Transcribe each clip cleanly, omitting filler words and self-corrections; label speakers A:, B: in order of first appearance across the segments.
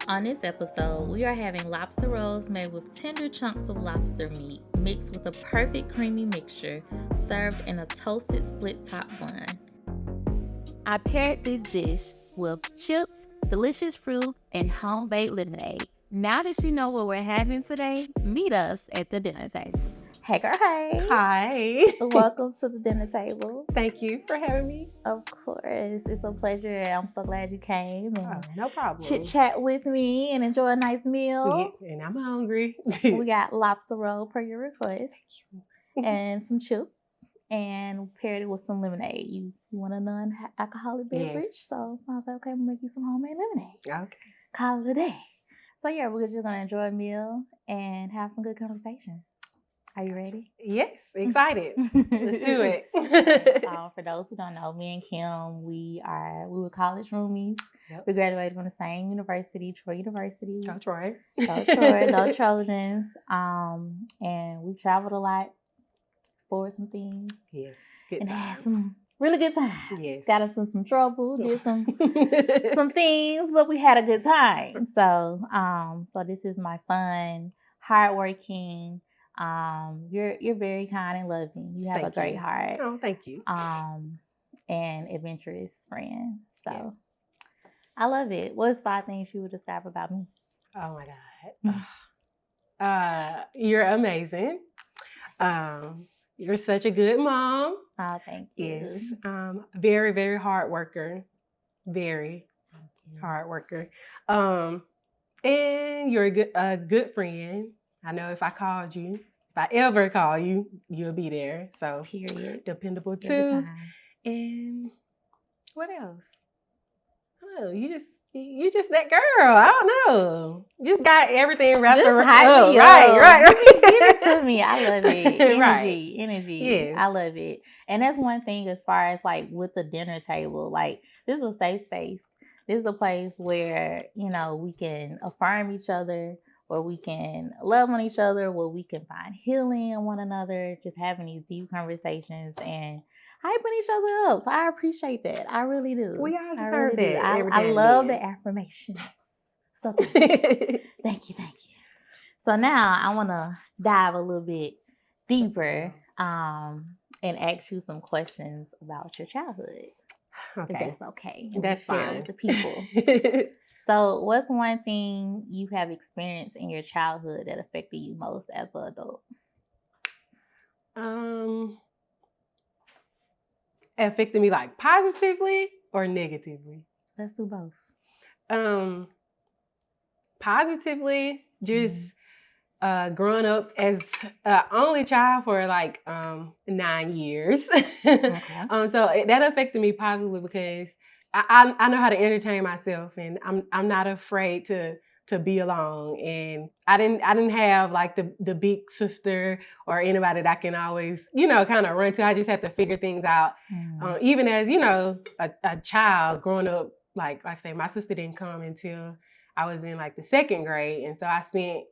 A: On this episode, we are having lobster rolls made with tender chunks of lobster meat mixed with a perfect creamy mixture served in a toasted split top bun.
B: I paired this dish with chips, delicious fruit, and home-baked lemonade. Now that you know what we're having today, meet us at the dinner table.
A: Hey girl, hey.
C: Hi.
A: Welcome to the dinner table.
C: Thank you for having me.
A: Of course. It's a pleasure. I'm so glad you came and
C: No problem.
A: chit chat with me and enjoy a nice meal.
C: Yeah, and I'm hungry.
A: We got lobster roll per your request and some chips and paired it with some lemonade. You want a non-alcoholic beverage?
C: Yes.
A: So I was like, okay, we'll make you some homemade lemonade.
C: Okay.
A: Call it a day. So yeah, we're just gonna enjoy a meal and have some good conversation. Are you ready?
C: Yes, excited. Let's do it.
A: For those who don't know, me and Kim, we were college roomies.
C: Yep.
A: We graduated from the same university, Troy University.
C: Go Troy.
A: Go Troy, go Trojans. And we traveled a lot, explored some things.
C: Yes. Good
A: and had
C: times.
A: some really good times.
C: Yes.
A: Got us in some trouble, did some things, but we had a good time. So this is my fun, hardworking. You're very kind and loving. You have
C: Thank
A: a great
C: you.
A: heart.
C: Oh, thank you.
A: And adventurous friend. So
C: Yes.
A: I love it. What's 5 things you would describe about me?
C: Oh my God. You're amazing. You're such a good mom.
A: Oh, thank you.
C: Yes. Very, very hard worker. Very hard worker. And you're a good friend. I know if I ever call you, you'll be there. So
A: Period.
C: dependable
A: Every
C: too.
A: time.
C: And what else? I don't know. You just that girl. I don't know. You just got everything wrapped
A: Just
C: around.
A: hype me up.
C: Right.
A: Give it to me. I love it.
C: Right.
A: Energy.
C: Yes.
A: I love it. And that's one thing as far as like with the dinner table, like this is a safe space. This is a place where, we can affirm each other, where we can love on each other, where we can find healing in one another, just having these deep conversations and hyping each other up. So I appreciate that. I really do.
C: We all
A: I
C: deserve
A: really do.
C: that.
A: I love the affirmations. So thank you. So now I want to dive a little bit deeper and ask you some questions about your childhood.
C: Okay.
A: If that's okay. And
C: That's
A: share
C: fine.
A: with the people. So what's one thing you have experienced in your childhood that affected you most as an adult?
C: Affected me like positively or negatively?
A: Let's do both.
C: Positively, just growing up as only child for like 9 years.
A: Okay.
C: So that affected me positively because I know how to entertain myself, and I'm not afraid to be alone. And I didn't have like the big sister or anybody that I can always kind of run to. I just have to figure things out. Even as a child growing up, like I say, my sister didn't come until I was in like the 2nd grade, and so I spent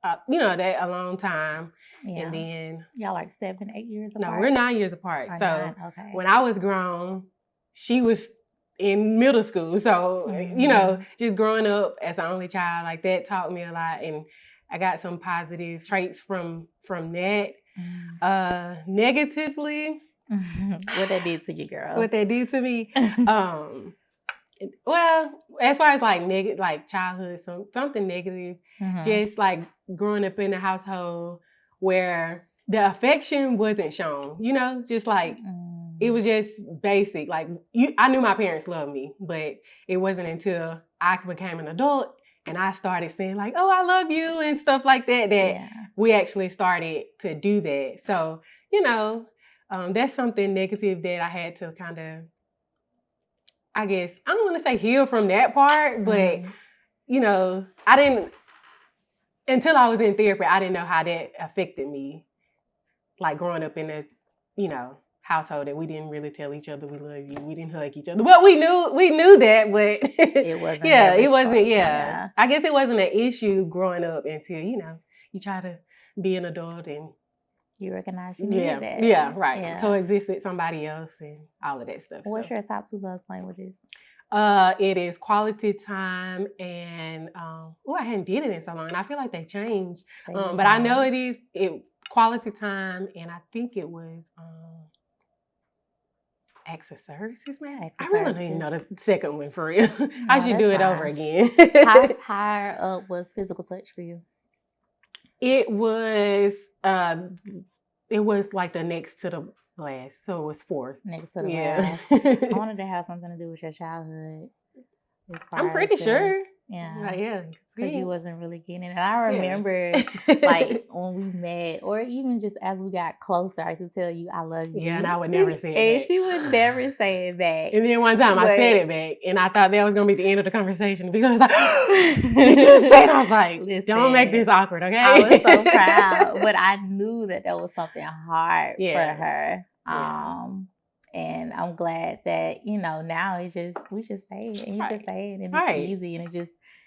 C: that a long time.
A: Yeah.
C: And then
A: y'all like 7, 8 years apart?
C: No, we're 9 years apart.
A: Or
C: so
A: 9, okay.
C: when I was grown, she was in middle school. So, just growing up as an only child, like that taught me a lot. And I got some positive traits from that. Negatively.
A: What that did to you, girl?
C: What they did to me. Well, as far as like childhood, something negative, just like growing up in a household where the affection wasn't shown, just like it was just basic. Like I knew my parents loved me, but it wasn't until I became an adult and I started saying like, "Oh, I love you" and stuff like that we actually started to do that. So, that's something negative that I had to kind of, I guess, I don't want to say heal from that part, but, I didn't, until I was in therapy, I didn't know how that affected me. Like growing up in a, household that we didn't really tell each other we love you. We didn't hug each other. But we knew that, but
A: it wasn't.
C: It wasn't, I guess it wasn't an issue growing up until, you try to be an adult and
A: you recognize you needed that.
C: Yeah, right. Yeah. Coexist with somebody else and all of that stuff.
A: What's your top 2 love languages?
C: It is quality time and and I hadn't did it in so long, and I feel like they changed. But I know it quality time, and I think it was acts of services, man. I really don't even know the second one for real. I should do it over again.
A: How higher up was physical touch for you?
C: It was like the next to the last, so it was fourth.
A: Next to the last. I wanted to have something to do with your childhood.
C: I'm pretty sure.
A: Yeah, because you wasn't really getting it. And I remember, like, when we met, or even just as we got closer, I used to tell you, I love you.
C: Yeah, and I would never say it
A: and
C: back.
A: she would never say it back.
C: And then one time I said it back, and I thought that was going to be the end of the conversation. Because I was like, did you say it? I was like, listen, don't make this awkward, okay?
A: I was so proud, but I knew that was something hard for her. And I'm glad that, now we just say it, and you just say it, and it's easy, and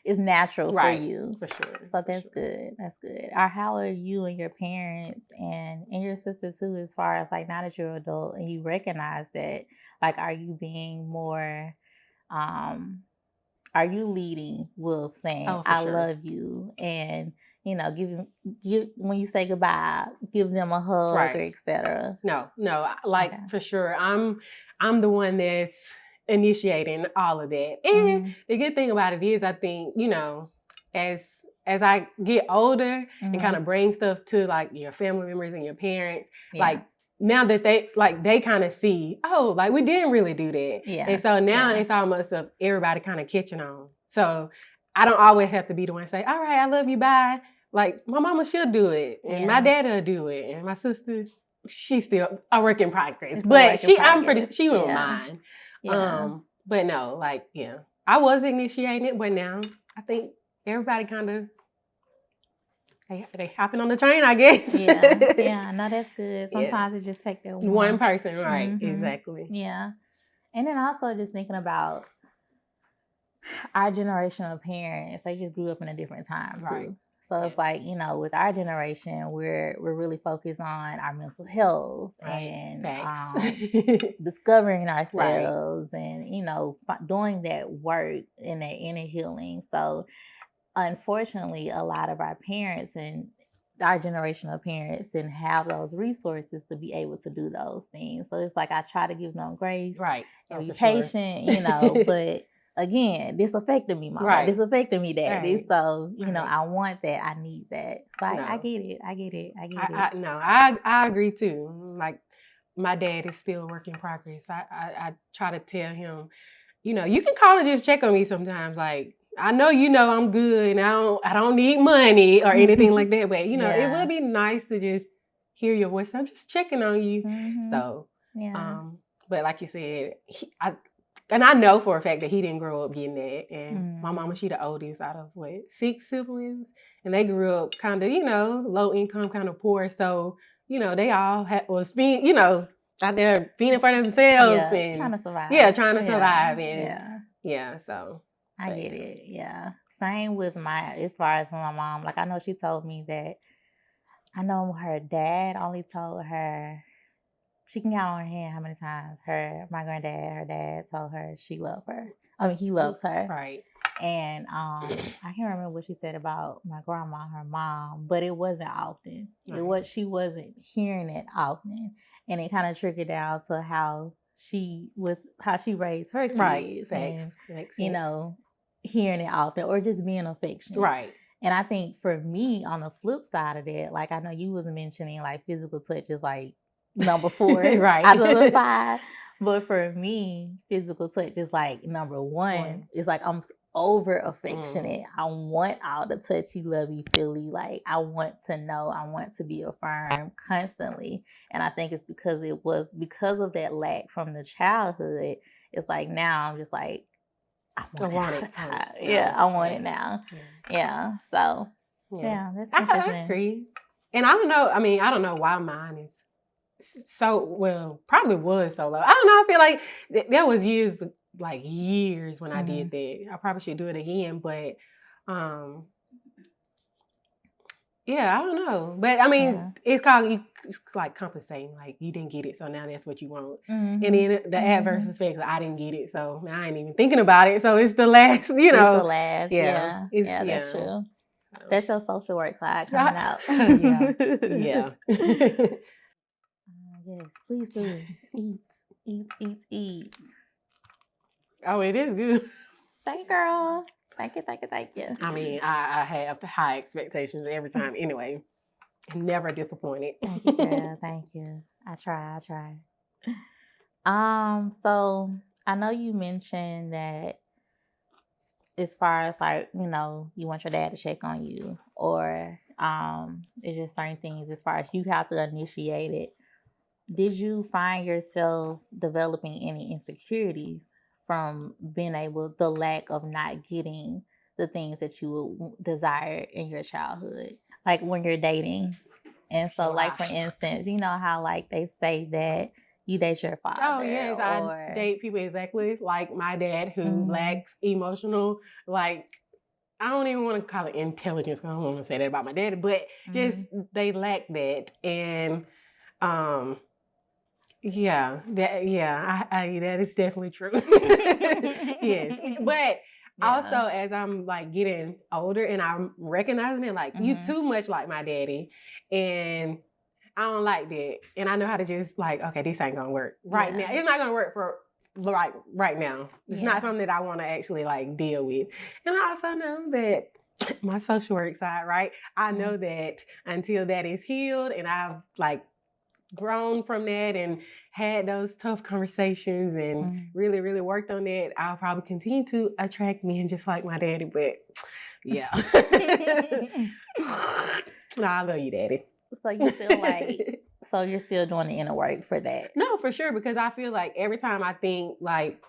A: it's natural for you.
C: For sure.
A: So that's good. That's good. How are you and your parents and your sister too, as far as like, now that you're an adult and you recognize that, like, are you being more, are you leading with saying, I love you, and give when you say goodbye, give them a hug, or etc.
C: No, for sure. I'm the one that's initiating all of that. And the good thing about it is, I think, as I get older and kind of bring stuff to like your family members and your parents, like now that they kind of see, oh, like we didn't really do that. Yeah. And so now it's almost of everybody kind of catching on. So I don't always have to be the one to say, all right, I love you, bye. Like, my mama, she'll do it. And my dad will do it. And my sister, she's still a work in progress. But she won't mind. Yeah. But no, like, I was initiating it, but now I think everybody kind of, they hopping on the train, I guess.
A: No, that's good. Sometimes it just takes that
C: one person, right? Exactly.
A: Yeah. And then also just thinking about our generation of parents, they just grew up in a different time too. Right. So it's like, with our generation, we're really focused on our mental health and discovering ourselves and, doing that work and that inner healing. So unfortunately, a lot of our parents and our generation of parents didn't have those resources to be able to do those things. So it's like, I try to give them grace and be patient, but again, this affected me, Mama. Right. This affected me, Daddy. Right. So, I want that. I need that. So I get it.
C: I agree too. Like, my dad is still a work in progress. I try to tell him, you can call and just check on me sometimes. Like, I know I'm good and I don't need money or anything like that. But, it would be nice to just hear your voice. I'm just checking on you. Mm-hmm. So, but like you said, and I know for a fact that he didn't grow up getting that. And my mama, she the oldest out of 6 siblings. And they grew up kind of, low income, kind of poor. So, they all was being, out there being in front of themselves. And
A: trying to survive.
C: Yeah, trying to survive. And so.
A: I get it. Yeah. Same with as far as my mom. Like, I know she told me that, I know her dad only told her, she can count on her hand how many times my granddad, her dad told her she loved her. I mean, he loves her.
C: Right.
A: And I can't remember what she said about my grandma, her mom, but it wasn't often. Right. She wasn't hearing it often. And it kind of trickled down to how she raised her kids.
C: Right.
A: And, hearing it often or just being affectionate.
C: Right.
A: And I think for me, on the flip side of that, like, I know you was mentioning like physical touch is like number 4
C: right.
A: out of the 5. But for me, physical touch is like number 1. It's like I'm over affectionate. I want all the touchy, lovey, feely. Like, I want to know, I want to be affirmed constantly. And I think it's because of that lack from the childhood. It's like now I'm just like, I want it. I want it now. Yeah. So, that's interesting.
C: I agree. And I don't know. I mean, I don't know why mine is probably was so low. I don't know. I feel like there was years when I did that. I probably should do it again. But Yeah, I don't know. But I mean, it's like compensating. Like you didn't get it, so now that's what you want. And then the adverse effects, I didn't get it, so I ain't even thinking about it. So it's the last, you know.
A: It's the last. Yeah. That's true. That's your social work side coming out.
C: Yeah.
A: Yes, please do. Eat.
C: Oh, it is good.
A: Thank you, girl. Thank you.
C: I mean, I have high expectations every time anyway. Never disappointed.
A: Thank you, girl. Thank you. I try. So I know you mentioned that as far as like, you know, you want your dad to check on you, or it's just certain things as far as you have to initiate it. Did you find yourself developing any insecurities from the lack of not getting the things that you would desire in your childhood, like when you're dating? And so, like, for instance, you know how like they say that you date your father.
C: Oh, yes. I date people exactly like my dad who lacks emotional, like, I don't even want to call it intelligence. I don't want to say that about my daddy, but just they lack that. And that is definitely true. Yes. But also as I'm like getting older and I'm recognizing it, like you too much like my daddy. And I don't like that. And I know how to just like, okay, this ain't gonna work right now. It's not gonna work for right now. It's not something that I want to actually like deal with. And I also know that my social work side, right? I know that until that is healed and I've like grown from that and had those tough conversations and really, really worked on that, I'll probably continue to attract men just like my daddy. But yeah. No, I love you, Daddy.
A: So you feel like, so you're still doing the inner work for that?
C: No, for sure. Because I feel like every time I think like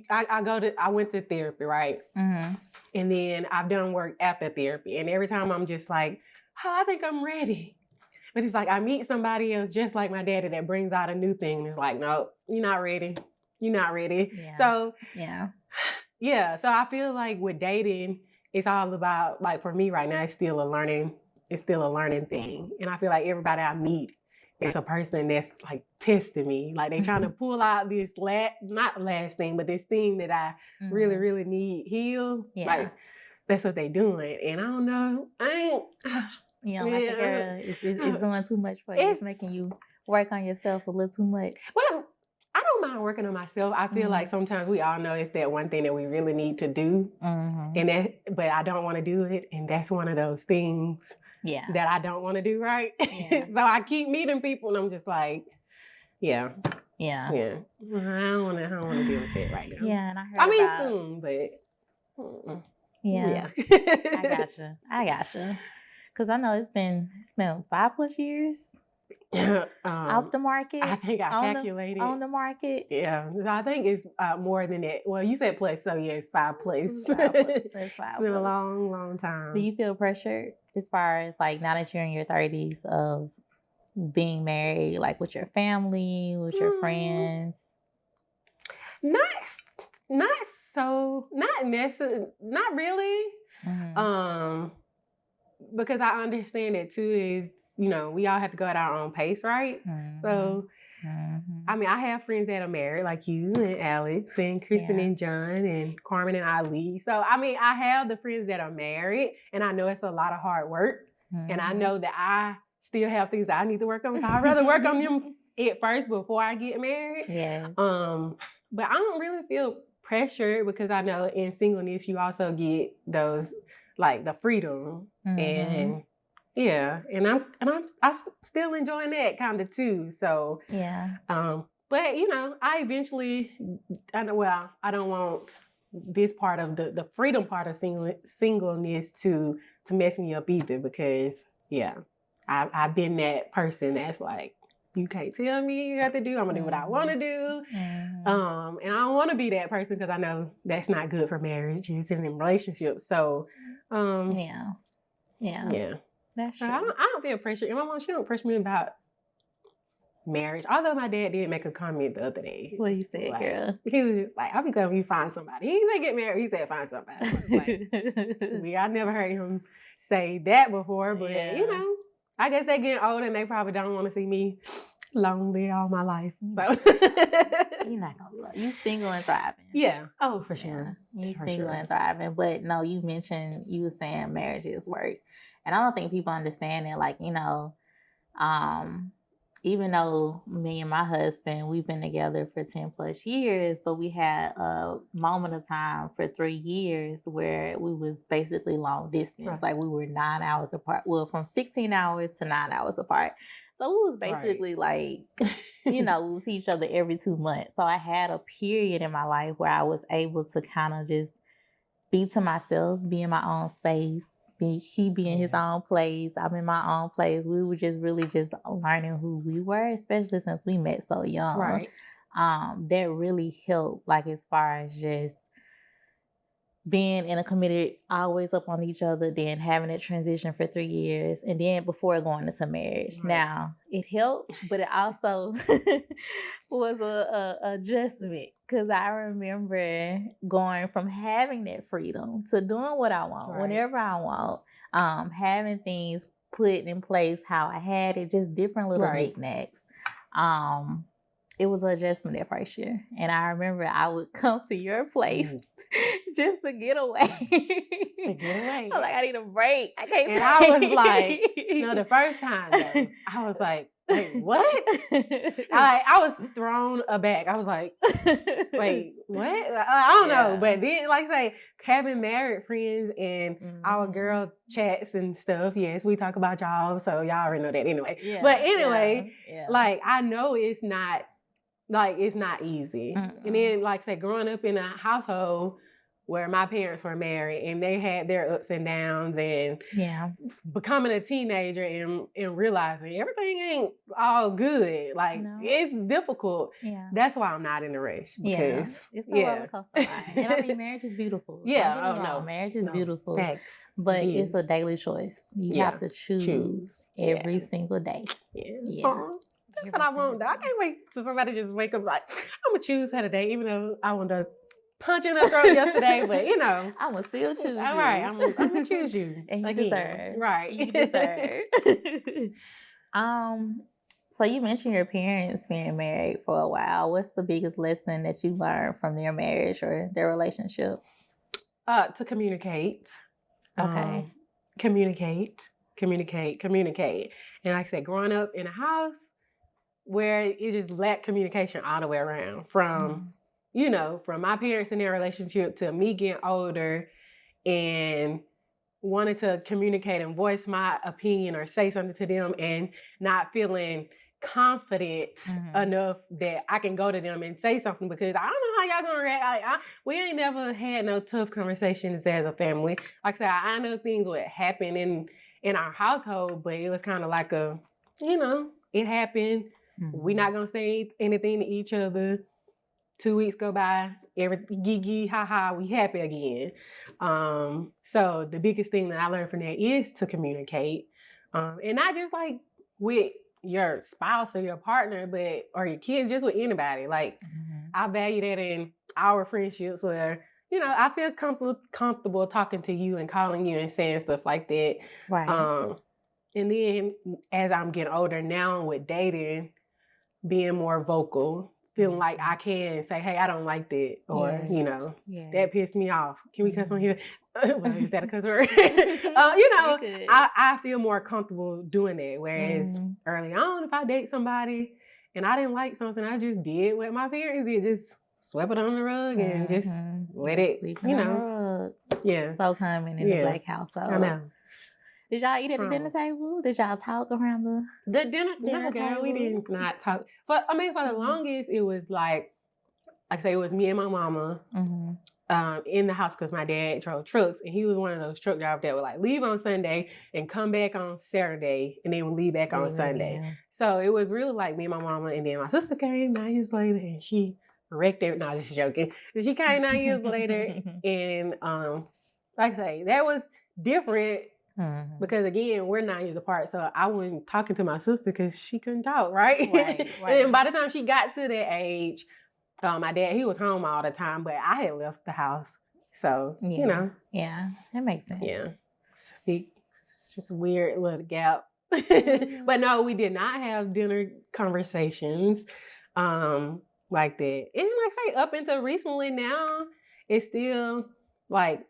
C: I went to therapy, right? And then I've done work after therapy. And every time I'm just like, oh, I think I'm ready. But it's like I meet somebody else just like my daddy that brings out a new thing. And it's like, no, you're not ready. You're not ready. Yeah. So so I feel like with dating, it's all about, like for me right now, it's still a learning thing. And I feel like everybody I meet is a person that's like testing me. Like they trying to pull out this not last thing, but this thing that I really, really need healed. Yeah. Like that's what they doing. And I don't know.
A: You know, like the girl is doing too much for you. It's making you work on yourself a little too much.
C: Well, I don't mind working on myself. I feel like sometimes we all know it's that one thing that we really need to do. But I don't want to do it. And that's one of those things that I don't want to do, right? Yeah. So I keep meeting people and I'm just like, yeah. I don't want to deal with it right now.
A: Yeah, and I heard
C: soon, but
A: yeah. I gotcha. Because I know it's been 5+ years off the market.
C: I think I calculated.
A: On the market.
C: Yeah. I think it's more than that. Well, you said plus, so yeah, it's 5+.
A: It's 5+.
C: It's been a long, long time.
A: Do you feel pressured as far as like now that you're in your 30s of being married, like with your family, with your friends?
C: Not necessarily, not really. Because I understand that too is, you know, we all have to go at our own pace, right? So, I mean, I have friends that are married like you and Alex and Kristen and John and Carmen and Ali. So, I mean, I have the friends that are married and I know it's a lot of hard work and I know that I still have things that I need to work on. So I'd rather work on them at first before I get married.
A: Yeah.
C: But I don't really feel pressured because I know in singleness, you also get those like the freedom and I'm still enjoying that kind of too. So but you know, I don't want this part of the freedom part of singleness to mess me up either because I've been that person that's like, you can't tell me you have to do. I'm gonna do what I want to do, and I don't want to be that person because I know that's not good for marriages and in relationships. So,
A: that's true.
C: I don't feel pressure. And my mom, she don't pressure me about marriage. Although my dad did make a comment the other day.
A: What he said,
C: like,
A: girl?
C: He was just like, I'll be glad when you find somebody. He didn't say get married. He said find somebody. I was like, it's weird. I never heard him say that before. But, you know, I guess they getting older and they probably don't want to see me lonely all my life. So
A: you're not gonna love. You single and thriving.
C: Yeah. Oh, for sure.
A: Yeah. You single and thriving. But no, you mentioned you were saying marriage is work. And I don't think people understand that, like, you know, even though me and my husband, we've been together for 10 plus years, but we had a moment of time for 3 years where we was basically long distance. Right. Like we were 9 hours apart. Well, from 16 hours to 9 hours apart. So it was basically like, you know, we would see each other every 2 months. So I had a period in my life where I was able to kind of just be to myself, be in my own space. He be in his own place. I'm in my own place. We were just really just learning who we were, especially since we met so young.
C: Right.
A: That really helped, like as far as just being in a committed, always up on each other, then having that transition for 3 years, and then before going into marriage. Right. Now, it helped, but it also was a adjustment, because I remember going from having that freedom to doing what I want, whenever I want, having things put in place how I had it, just different little knickknacks. It was an adjustment that first year. And I remember I would come to your place just to get away. To get away. I was like, I need a break. I can't.
C: And I was like, no, the first time though, I was like, wait, what? I was thrown aback. I was like, wait, what? I don't know. But then, like I say, having married friends and our girl chats and stuff, yes, we talk about y'all, so y'all already know that anyway. Yeah, but anyway, like, I know it's not easy. And then, like I said, growing up in a household where my parents were married and they had their ups and downs, and becoming a teenager and realizing everything ain't all good. Like, it's difficult. Yeah. That's why I'm not in a rush. Because
A: it's a roller coaster ride. And I mean, marriage is beautiful. Marriage is beautiful. Facts. But it's a daily choice. You have to choose every single day. Yeah.
C: That's what I want, though. I can't wait till somebody just wake up like, I'm going to choose her today, even though I wanted to punch in her throat yesterday, but you know.
A: I'm going to still choose you.
C: All right, I'm going to choose you.
A: And you deserve.
C: Right.
A: You deserve. So you mentioned your parents being married for a while. What's the biggest lesson that you learned from their marriage or their relationship?
C: To communicate.
A: Okay.
C: Communicate. And like I said, growing up in a house where it just lacked communication all the way around, from you know, from my parents and their relationship to me getting older and wanting to communicate and voice my opinion or say something to them and not feeling confident enough that I can go to them and say something, because I don't know how y'all gonna react. We ain't never had no tough conversations as a family. Like I said, I know things would happen in our household, but it was kind of like a, you know, it happened. We're not gonna say anything to each other. 2 weeks go by, every gee, ha ha, we happy again. So the biggest thing that I learned from that is to communicate, and not just like with your spouse or your partner, but or your kids, just with anybody. Like I value that in our friendships, where you know I feel comfortable talking to you and calling you and saying stuff like that.
A: Right.
C: And then as I'm getting older now with dating, being more vocal. Feeling like I can say, hey, I don't like that. Or, you know, that pissed me off. Can we cuss on here? Well, is that a cuss word? You know, I feel more comfortable doing that. Whereas early on, if I date somebody and I didn't like something, I just did what my parents did. Just sweep it on the rug and just let it, you know. Yeah.
A: So common in the Black household.
C: I know.
A: Did y'all eat at the dinner table? Did y'all talk around
C: the dinner table? We did not talk. For the longest, it was like I say, it was me and my mama in the house, because my dad drove trucks, and he was one of those truck drivers that would like leave on Sunday and come back on Saturday, and then would leave back on Sunday. Yeah. So it was really like me and my mama, and then my sister came 9 years later, and she wrecked it. No, just joking. But she came 9 years later, and like I say, that was different.
A: Mhm.
C: Because again, we're 9 years apart, so I wasn't talking to my sister because she couldn't talk, right?
A: Right.
C: And by the time she got to that age, my dad, he was home all the time, but I had left the house. So, you know.
A: Yeah, that makes sense.
C: Yeah. It's just a weird little gap. But no, we did not have dinner conversations like that. And like I say, up until recently now, it's still like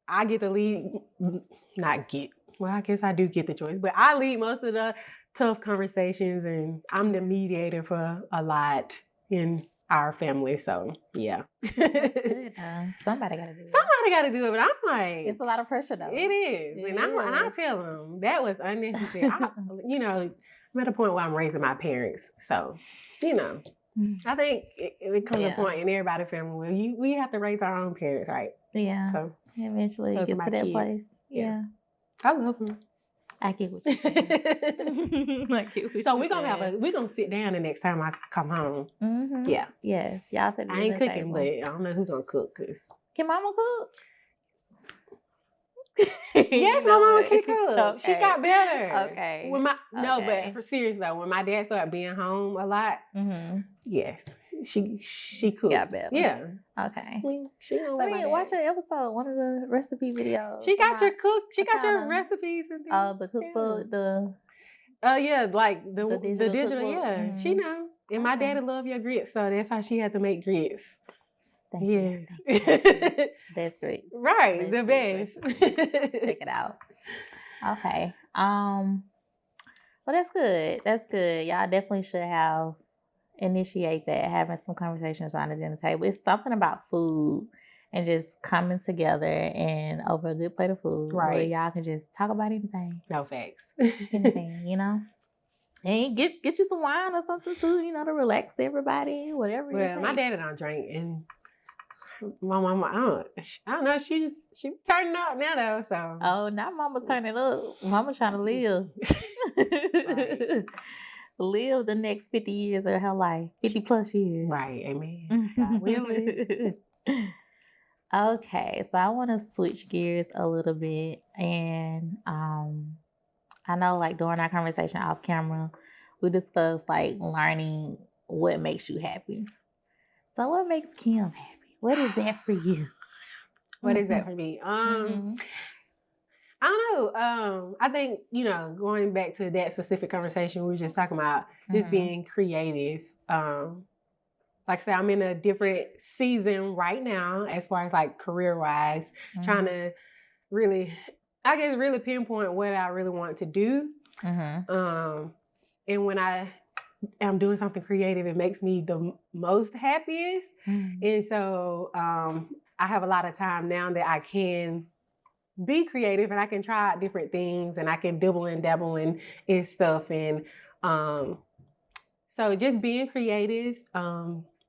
C: I get the lead, well, I guess I do get the choice, but I lead most of the tough conversations and I'm the mediator for a lot in our family. So, yeah.
A: Good, somebody got to do it.
C: Somebody got to do it, but I'm like...
A: It's a lot of pressure, though.
C: It is. And I tell them, that was unnecessary. I'm at a point where I'm raising my parents. So, I think it comes a point in everybody's family where we have to raise our own parents, right?
A: Yeah.
C: So,
A: eventually get to that kids. Place. Yeah.
C: I love them.
A: I get what you're saying.
C: So we're gonna sit down the next time I come home.
A: Mm-hmm.
C: Yeah.
A: Yes. Y'all said
C: I ain't cooking, but I don't know who's gonna cook.
A: Can Mama cook?
C: Yes, my mama can cook. Okay. She got better.
A: Okay.
C: But for serious though, when my dad started being home a lot, yes, she cooked.
A: Got better.
C: Yeah.
A: Okay.
C: She know
A: Let me watch your episode, one of the recipe videos.
C: She got your cook. She got your recipes and things.
A: Oh, the cookbook,
C: like the digital. Yeah,
A: Mm-hmm.
C: She know. And my daddy love your grits, so that's how she had to make grits.
A: Thank you. That's great.
C: Right, the best.
A: Check it out. Okay. Well, that's good. That's good. Y'all definitely should initiate that, having some conversations around the dinner table. It's something about food and just coming together and over a good plate of food, right? Where y'all can just talk about anything.
C: No facts.
A: Anything, And get you some wine or something too, to relax everybody, whatever.
C: Well, my daddy don't drink, and my mama, I don't know. She turning up now though. So
A: not mama turning up. Mama trying to live.
C: Right.
A: Live the next 50 years of her life, 50 plus years.
C: Right. Amen. God willing.
A: Okay, so I want to switch gears a little bit, and I know like during our conversation off camera, we discussed like learning what makes you happy. So what makes Kim happy? What is that for you?
C: What is that for me? I don't know. I think, going back to that specific conversation we were just talking about, just being creative. Like I said, I'm in a different season right now as far as like career-wise, trying to really pinpoint what I really want to do. And when I am doing something creative, it makes me the most happiest. And so I have a lot of time now that I can be creative and I can try out different things and I can dibble and dabble in stuff. And so just being creative,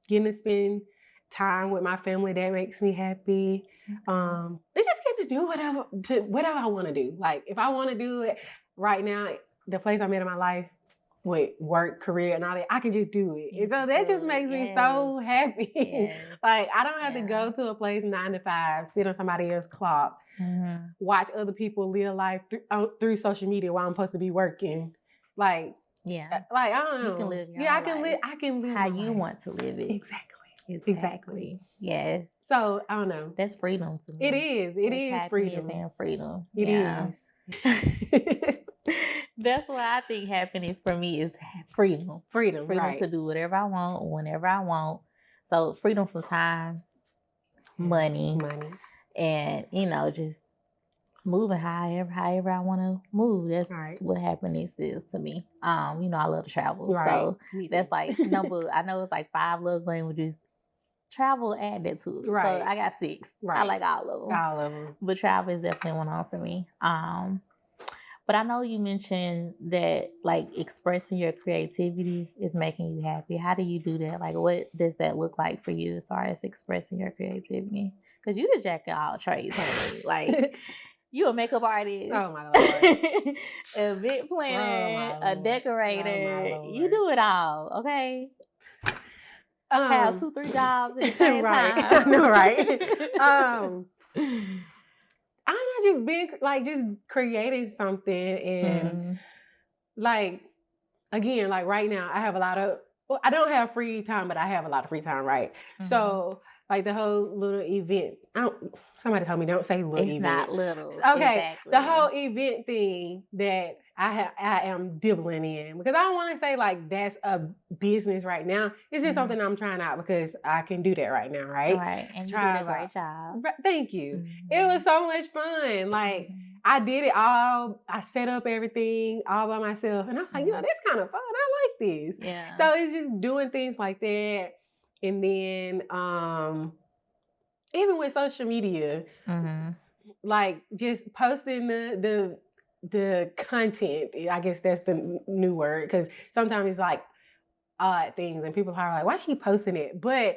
C: getting to spend time with my family, that makes me happy. And just get to do whatever I want to do. Like if I want to do it right now, the place I'm in my life with work, career, and all that, I can just do it. And so that just makes me so happy. Yes. Like I don't have to go to a place 9 to 5, sit on somebody else's clock, watch other people live life through social media while I'm supposed to be working. Like I don't know.
A: You can live your
C: I can live
A: how you want to live it.
C: Exactly.
A: Yes.
C: So I don't know.
A: That's freedom to me.
C: It is freedom.
A: And freedom.
C: It is.
A: That's why I think happiness for me is freedom. Freedom right. To do whatever I want, whenever I want. So freedom from time, money, and just moving however I want to move. That's what happiness is to me. I love to travel, so that's like number. I know it's like 5 love languages. Travel added to it, so I got 6. I like all of them. But travel is definitely one on for me. But I know you mentioned that like expressing your creativity is making you happy. How do you do that? Like, what does that look like for you as far as expressing your creativity? Because you're the jack of all trades, honey. Like, you a makeup artist.
C: Oh my Lord.
A: Event planner, a decorator. You do it all, okay? Have 2-3 jobs at the same time.
C: I know, right? I'm not just being like just creating something and like again, like right now I have a lot of I don't have free time, but I have a lot of free time, right? So like the whole little event. Somebody told me don't say little event.
A: It's not little.
C: Okay.
A: Exactly.
C: The whole event thing that I am dibbling in because I don't want to say like that's a business right now. It's just something I'm trying out because I can do that right now, right?
A: Right. And you did a great job.
C: Thank you. It was so much fun. Like I did it all. I set up everything all by myself. And I was like, you know, that's kind of fun. I like this.
A: Yeah.
C: So it's just doing things like that. And then even with social media, like just posting the content. I guess that's the new word. Because sometimes it's like odd things and people are like, why is she posting it? But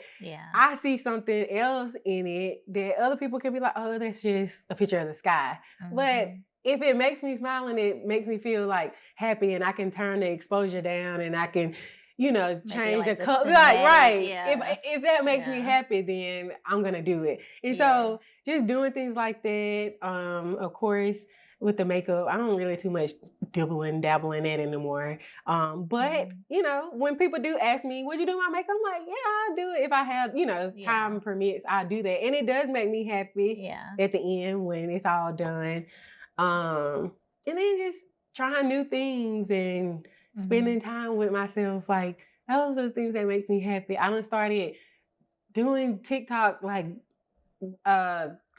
C: I see something else in it that other people can be like, oh, that's just a picture of the sky. But if it makes me smile and it makes me feel like happy and I can turn the exposure down and I can, you know, change the color. Like, right. Yeah. If that makes me happy, then I'm going to do it. And so just doing things like that, of course, with the makeup, I don't really too much dabble in that anymore. But, you know, when people do ask me, would you do my makeup? I'm like, yeah, I'll do it. If I have, you know, time permits, I'll do that. And it does make me happy at the end when it's all done. And then just trying new things and spending time with myself. Like, those are the things that makes me happy. I done started doing TikTok, like,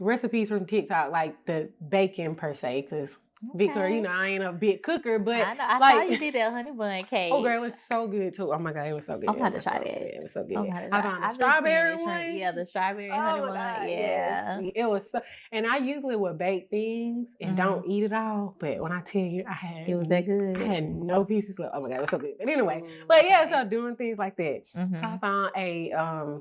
C: recipes from TikTok, like the baking per se, because Victoria, you know, I ain't a big cooker, but
A: I know, I
C: like,
A: saw you did that honey bun cake.
C: Oh, girl, it was so good too. Oh my God, it was so good.
A: I'm about to try that.
C: It was so good.
A: I
C: found the strawberry one.
A: Yeah, the strawberry honey bun.
C: God,
A: Yeah,
C: yes. It was so. And I usually would bake things and don't eat it all, but when I tell you,
A: it was that good.
C: I had no pieces left. Oh my God, it was so good. But anyway, so doing things like that. So I found a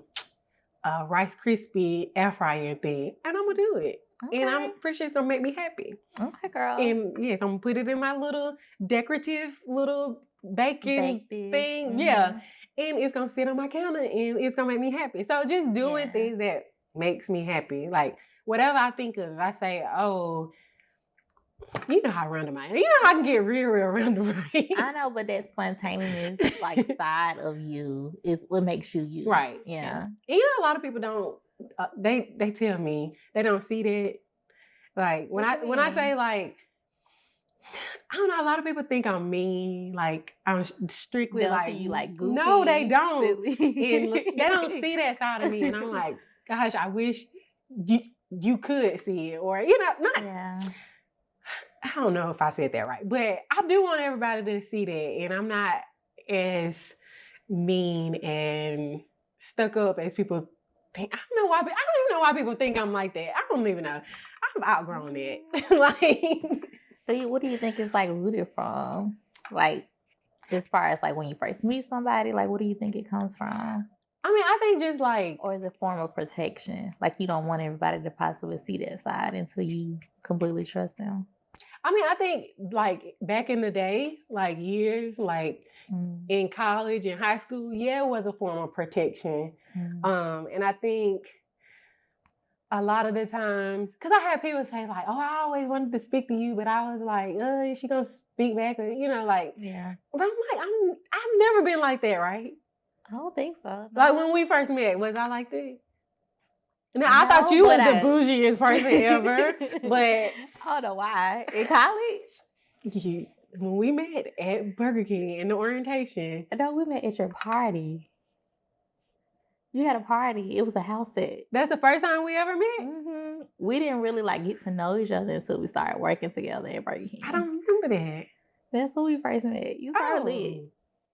C: Rice Krispie air fryer thing, and I'm gonna do it. Okay. And I'm pretty sure it's gonna make me happy.
A: Okay, girl.
C: And yes, I'm gonna put it in my little decorative little baking thing. Yeah. And it's gonna sit on my counter and it's gonna make me happy. So just doing things that makes me happy. Like whatever I think of, I say, oh, you know how random I am. You know I can get real random, right?
A: I know, but that spontaneous like side of you is what makes you you.
C: Right.
A: Yeah.
C: And you know a lot of people don't they tell me they don't see that. Like when I say like, I don't know, a lot of people think I'm mean, like I'm strictly like,
A: you like goofy.
C: No, they don't. And they don't see that side of me. And I'm like, gosh, I wish you could see it. Or, you know, I don't know if I said that right, but I do want everybody to see that. And I'm not as mean and stuck up as people think. I don't even know why people think I'm like that. I don't even know. I've outgrown it. Like,
A: so what do you think is like rooted from? Like, as far as like when you first meet somebody, like what do you think it comes from?
C: I mean, I think just like,
A: or is it a form of protection? Like you don't want everybody to possibly see that side until you completely trust them.
C: I mean, I think like back in the day, like years, like in college and high school, it was a form of protection. And I think a lot of the times, because I had people say like, oh, I always wanted to speak to you, but I was like, is she gonna speak back? Or, you know, like, but I'm like, I've never been like that, right?
A: I don't think so. No.
C: Like when we first met, was I like that? No, I thought you was the bougiest person ever, but
A: I don't know why. In college?
C: When we met at Burger King in the orientation.
A: No, we met at your party. You had a party. It was a house set.
C: That's the first time we ever met?
A: Mm-hmm. We didn't really like get to know each other until we started working together at Burger King.
C: I don't remember that.
A: That's when we first met. You started lit.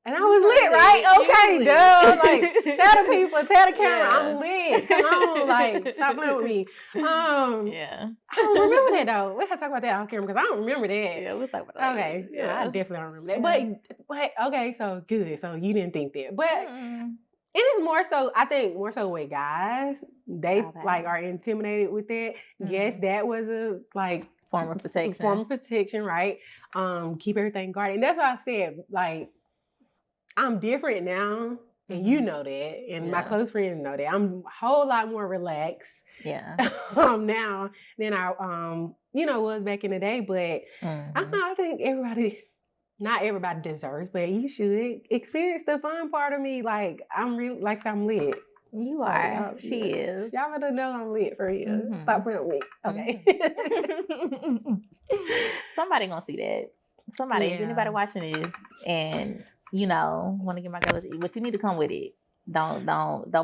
C: And I was lit, right? Okay, duh. Like, tell the people, tell the camera, I'm lit. Come on, like, stop playing with me. I don't remember that though. We have to talk about that off camera because I don't remember that.
A: Yeah, we'll talk about that.
C: Okay, I definitely don't remember that. But okay, so good. So you didn't think that, but it is more so. I think more so with guys, they like are intimidated with that. Yes, that was a like
A: form of protection.
C: Form of protection, right? Keep everything guarded. And that's why I said like. I'm different now And you know that, and my close friends know that. I'm a whole lot more relaxed now than I was back in the day. But I don't know, I think not everybody deserves, but you should experience the fun part of me. Like I'm lit.
A: You are. She is.
C: Y'all better know I'm lit for you. Stop playing with me. Okay.
A: Somebody gonna see that. Somebody, if anybody watching this and want to get my girl, but you need to come with it. Don't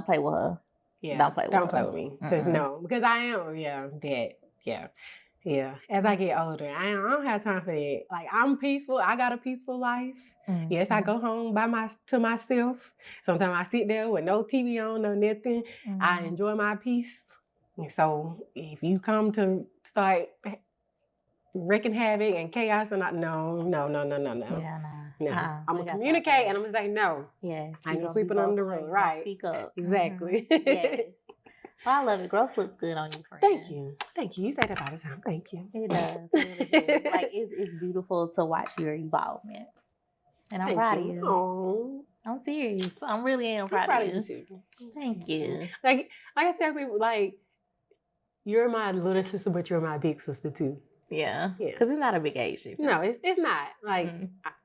A: play with her. Yeah. Don't play with
C: me. Because I am Yeah. As I get older, I don't have time for that. Like I'm peaceful. I got a peaceful life. Yes, I go home to myself. Sometimes I sit there with no TV on, no nothing. I enjoy my peace. And so if you come to start wreaking havoc and chaos, and no.
A: Yeah,
C: no. I'm gonna communicate and I'm gonna say no.
A: Yes.
C: I ain't gonna sweep it under the rug. Right.
A: Speak up.
C: Exactly.
A: Yes. Well, I love it. Growth looks good on you, friend.
C: Thank you. You say that all the time. Thank you.
A: It does. It really does. Like it's beautiful to watch your evolvement, and I'm proud of you.
C: Oh,
A: I'm serious. I'm really proud of you too. Thank you.
C: Like I tell people, like you're my little sister, but you're my big sister too.
A: Yeah. Because it's not a big age difference.
C: No, it's not. Like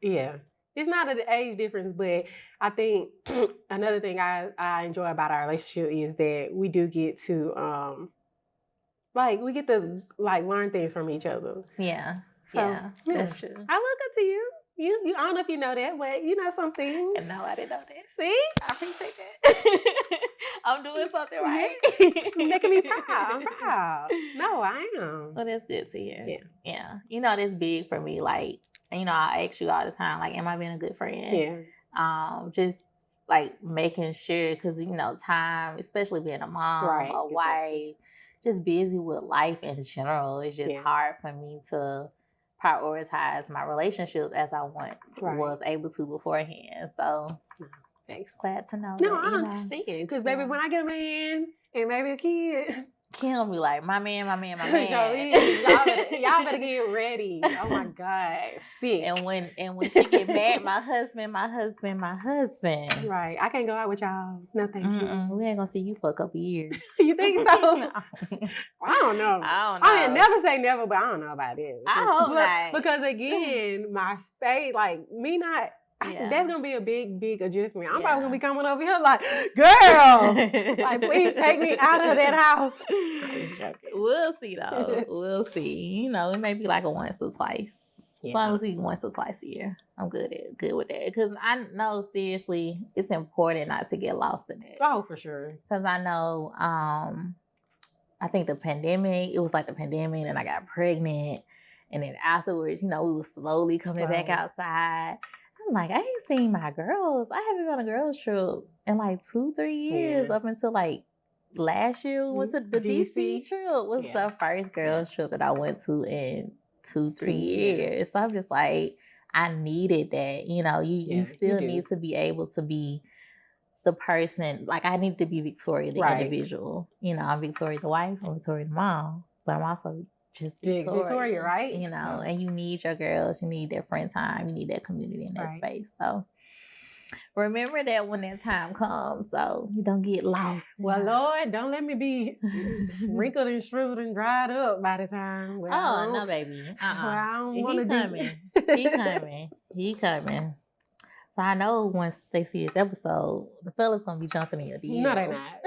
C: it's not an age difference, but I think another thing I enjoy about our relationship is that we do get to we get to learn things from each other.
A: Yeah.
C: So,
A: That's true.
C: I look up to you. You I don't know if you know that, but you know some things.
A: No, I didn't know that.
C: See?
A: I appreciate that. I'm doing something right.
C: Making me proud. I'm proud. No, I am.
A: Well, that's good to hear.
C: Yeah.
A: Yeah. That's big for me. Like, I ask you all the time, like, am I being a good friend?
C: Yeah.
A: Just making sure, because, time, especially being a mom, a wife, just busy with life in general. It's just hard for me to prioritize my relationships as I once was able to beforehand. So,
C: thanks.
A: Glad to know.
C: No, I understand. Because, baby, when I get a man and maybe a kid,
A: Kim be like, my man.
C: y'all better get ready. Oh my God, sick.
A: And when she get mad, my husband.
C: Right, I can't go out with y'all. No, thank you.
A: We ain't gonna see you for a couple years.
C: You think so? No. I don't know. I never say never, but I don't know about it.
A: I hope not.
C: Because again, my space, me not. That's gonna be a big adjustment. I'm probably gonna be coming over here like, girl, please take me out of that house.
A: We'll see though. We'll see. It may be like a once or twice. As long as we once or twice a year, I'm good with that. Because I know seriously, it's important not to get lost in it.
C: Oh, for sure.
A: Because I know, I think the pandemic. It was like the pandemic, and I got pregnant, and then afterwards, we was slowly coming back outside. I'm like, I ain't seen my girls. I haven't been on a girls trip in 2-3 years up until last year. We went to the DC trip. Was the first girls trip that I went to in 2-3 years. So I'm just like, I needed that. You still need to be able to be the person. Like I need to be Victoria, the individual. I'm Victoria the wife, I'm Victoria the mom, but I'm also just Victoria,
C: right?
A: And you need your girls, you need that friend time, you need that community in that space. So remember that when that time comes, so you don't get lost.
C: Well, Lord, don't let me be wrinkled and shriveled and dried up by the time.
A: Well, no, baby.
C: I don't want to
A: do. He coming. So I know once they see this episode, the fella's gonna be jumping in your DM.
C: No, they're not.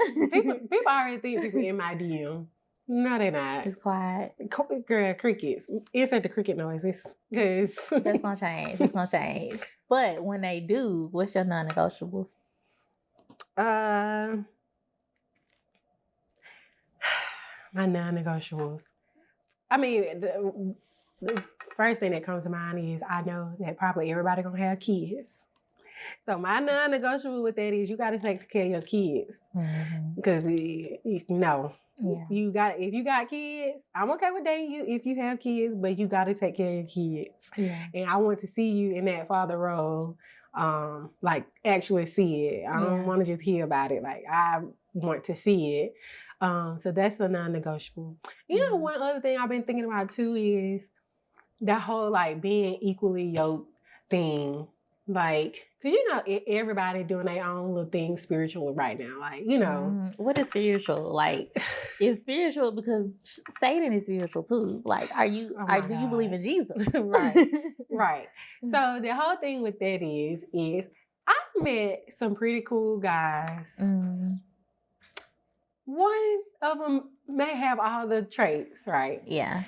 C: People already think people in my DM. No, they're not.
A: It's quiet.
C: Girl, crickets. Insert the cricket noises. Cause
A: that's gonna change. It's gonna change. But when they do, what's your non-negotiables?
C: My non-negotiables. I mean, the first thing that comes to mind is I know that probably everybody gonna have kids. So my non-negotiable with that is you got to take care of your kids. Because if you got kids, I'm okay with dating you if you have kids, but you got to take care of your kids. Yeah. And I want to see you in that father role, actually see it. I don't want to just hear about it. I want to see it. So that's a non-negotiable. One other thing I've been thinking about too is that whole being equally yoked thing. Because Because, you know, everybody doing their own little thing spiritual right now. Like, you know.
A: What is spiritual? Like, it's spiritual because Satan is spiritual too. Like, do you believe in Jesus?
C: Right. Right. So the whole thing with that is I've met some pretty cool guys. One of them may have all the traits, right?
A: Yeah.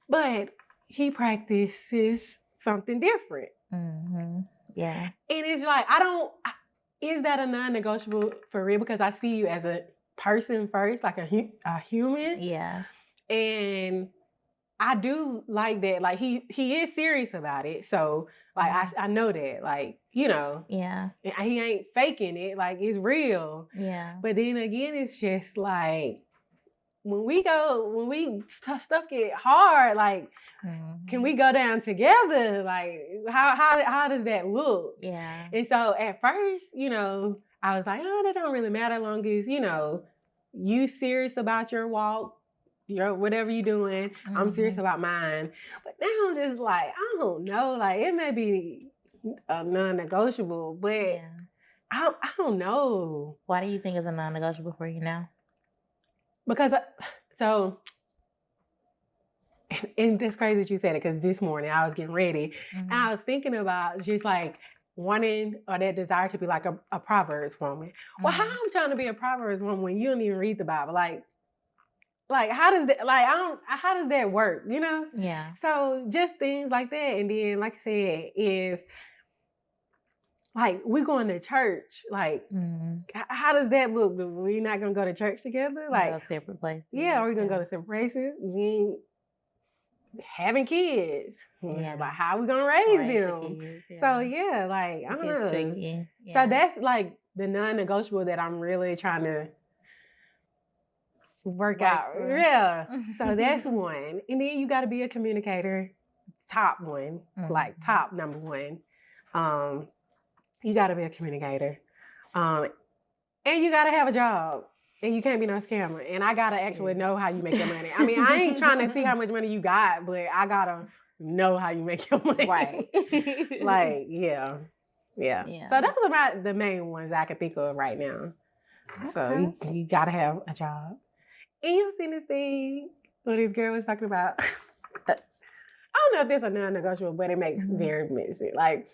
C: But he practices something different.
A: Yeah.
C: And it's like, is that a non-negotiable for real? Because I see you as a person first, like a human.
A: Yeah.
C: And I do like that. Like he is serious about it. So like I know that. Like, you know.
A: Yeah.
C: He ain't faking it. Like it's real.
A: Yeah.
C: But then again, it's just like when stuff get hard, like can we go down together? Like how does that look?
A: Yeah.
C: And so at first, you know, I was like, oh, that don't really matter, long as, you know, you serious about your walk, your whatever you're doing. I'm serious about mine. But now I'm just like, I don't know, like it may be a non-negotiable, but I don't know.
A: Why do you think it's a non-negotiable for you now?
C: Because and that's crazy that you said it, because this morning I was getting ready and I was thinking about just like wanting or that desire to be like a Proverbs woman. Well, how I'm trying to be a Proverbs woman when you don't even read the Bible? Like how does that, like, how does that work, you know?
A: Yeah. So
C: just things like that. And then, like I said, if like we're going to church, like how does that look? We're not gonna go to church together, like
A: go separate places.
C: Yeah, or we're gonna go to separate places. We ain't having kids.
A: Yeah.
C: Like how are we gonna raise them?
A: The kids, yeah.
C: So yeah, like I don't know.
A: Tricky. Yeah.
C: So that's like the non-negotiable that I'm really trying to work out. Yeah. So that's one. And then you gotta be a communicator. Top one. Like top number one. You got to be a communicator. And you got to have a job. And you can't be no scammer. And I got to actually know how you make your money. I mean, I ain't trying to see how much money you got, but I got to know how you make your money.
A: Right.
C: Like, yeah. So that was about the main ones I could think of right now. Okay. So you got to have a job. And you seen this thing where this girl was talking about, I don't know if this is a non-negotiable, but it makes very messy. Like,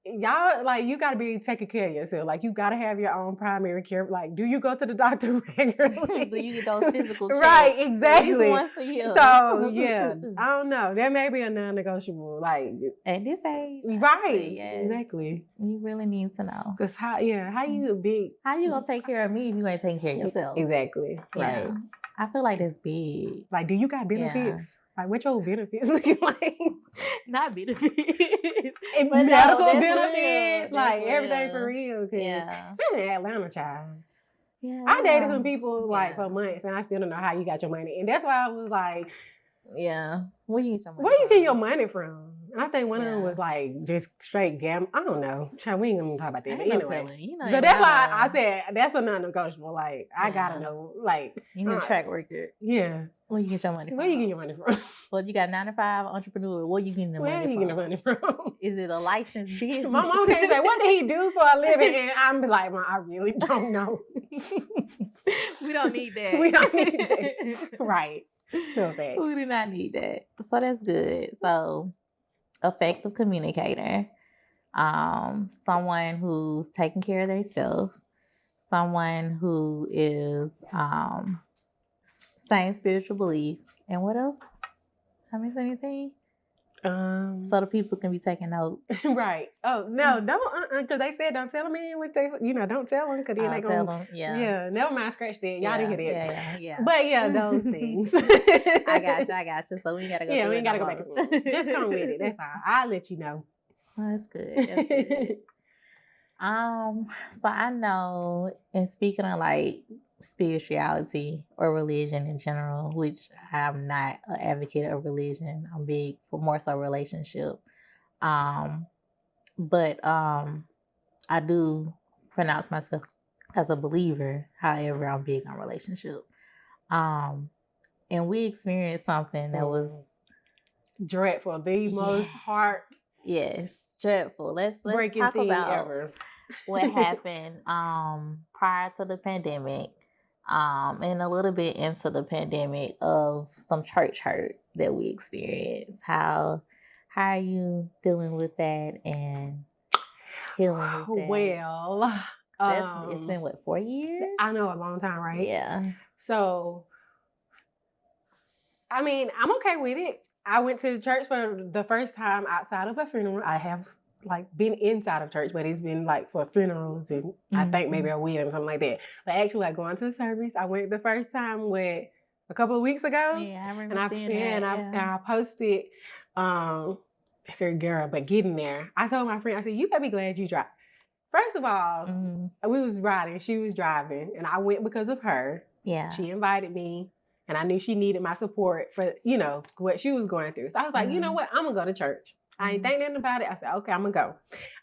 C: y'all, like, you got to be taking care of yourself. Like, you got to have your own primary care. Like, do you go to the doctor regularly?
A: Do you get those physical checks?
C: Right, exactly.
A: At least once a year.
C: So, yeah, I don't know. That may be a non-negotiable. Like,
A: at this age.
C: Right,
A: yes.
C: Exactly.
A: You really need to know.
C: Because how you
A: going to take care of me if you ain't taking care of yourself?
C: Exactly.
A: Yeah.
C: Right.
A: I feel like that's big.
C: Like, do you got benefits? Yeah. Like, what your benefits looking like?
A: Not benefits.
C: Medical benefits. Like, everything for real. Yeah. Especially in Atlanta, child. Yeah. I dated some people, like, for months, and I still don't know how you got your money. And that's why I was like,
A: yeah. Where you get your money
C: Where you get your money from? I think one of them was like just straight gam. I don't know. We ain't gonna talk about that. But anyway, you know, so that's why I said that's a non-negotiable. Like I gotta know. Like
A: you need a track record.
C: Yeah.
A: Where you get your money from?
C: Where you get your money from?
A: Well, you got 9-to-5 entrepreneur. Where you getting the money from?
C: Where you getting the money from?
A: Is it a licensed business?
C: My mom can't say, what did he do for a living? And I'm like, Mom, I really don't know.
A: We don't need that.
C: We don't need that. Right. No thanks.
A: We do not need that. So that's good. So effective communicator, someone who's taking care of themselves, someone who is same spiritual beliefs, and what else? I miss anything? So the people can be taking notes.
C: Right. Oh no, don't, because they said don't tell them what they, don't tell them, because then they gonna tell them. Yeah. Never mind, scratch that. Y'all didn't hear that. Yeah. But yeah, those things.
A: I got you. So we gotta go.
C: Yeah, we ain't gotta go back and forth. Just come with it. That's all. I'll let you know.
A: Oh, that's good. So I know, and speaking of like spirituality or religion in general, which I'm not an advocate of religion. I'm big for more so relationship. But I do pronounce myself as a believer. However, I'm big on relationship. And we experienced something that was
C: dreadful, the most heart
A: Yes, dreadful. Let's
C: breaking
A: talk
C: thing
A: about
C: ever.
A: what happened prior to the pandemic, and a little bit into the pandemic of some church hurt that we experienced. How are you dealing with that and healing with that?
C: Well,
A: It's been what, 4 years?
C: I know, a long time, right?
A: Yeah.
C: So, I mean, I'm okay with it. I went to the church for the first time outside of a funeral. I have like been inside of church, but it's been like for funerals and I think maybe a wedding or something like that. But actually, like going to the service, I went the first time a couple of weeks ago.
A: Yeah, I remember seeing that.
C: And I posted, girl, but getting there, I told my friend, I said, you better be glad you drive. First of all, we was riding, she was driving, and I went because of her.
A: Yeah.
C: She invited me, and I knew she needed my support for, what she was going through. So I was like, you know what? I'm going to go to church. I ain't think nothing about it. I said, okay, I'm going to go.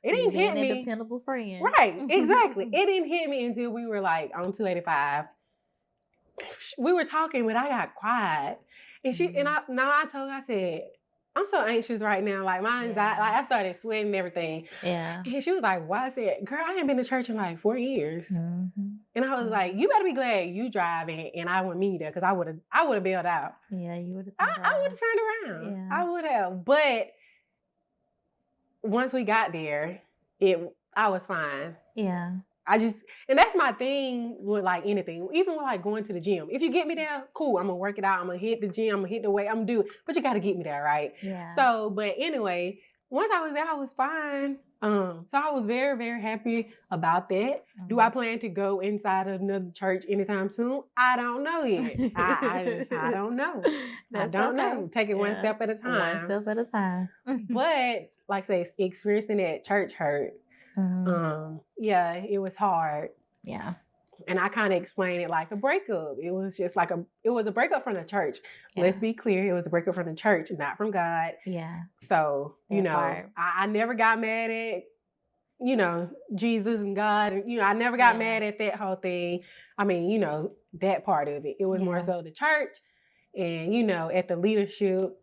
C: It didn't hit me.
A: An dependable friend.
C: Right, exactly. It didn't hit me until we were like on 285. We were talking, but I got quiet. And I told her, I said, I'm so anxious right now. Like my anxiety, like I started sweating and everything.
A: Yeah.
C: And she was like, why? I said, girl, I ain't been to church in like 4 years.
A: Mm-hmm.
C: And I was like, you better be glad you driving and I would meet there because I would have bailed out.
A: Yeah, you would have
C: I would have turned around.
A: Yeah.
C: I would have. But once we got there, I was fine.
A: Yeah.
C: And that's my thing with like anything, even with like going to the gym. If you get me there, cool, I'm gonna work it out. I'm gonna hit the gym, I'm gonna hit the weight, I'm gonna do it. But you gotta get me there, right?
A: Yeah.
C: So, but anyway, once I was there, I was fine. So I was very, very happy about that. Mm-hmm. Do I plan to go inside of another church anytime soon? I don't know yet. I don't know. I don't know. Take it one step at a time.
A: One step at a time.
C: But like I say, experiencing that church hurt. Mm-hmm. It was hard.
A: Yeah.
C: And I kind of explained it like a breakup. It was just like it was a breakup from the church. Yeah. Let's be clear. It was a breakup from the church, not from God.
A: Yeah.
C: So, I never got mad at, Jesus and God. And, I never got mad at that whole thing. I mean, that part of it. It was more so the church and, at the leadership,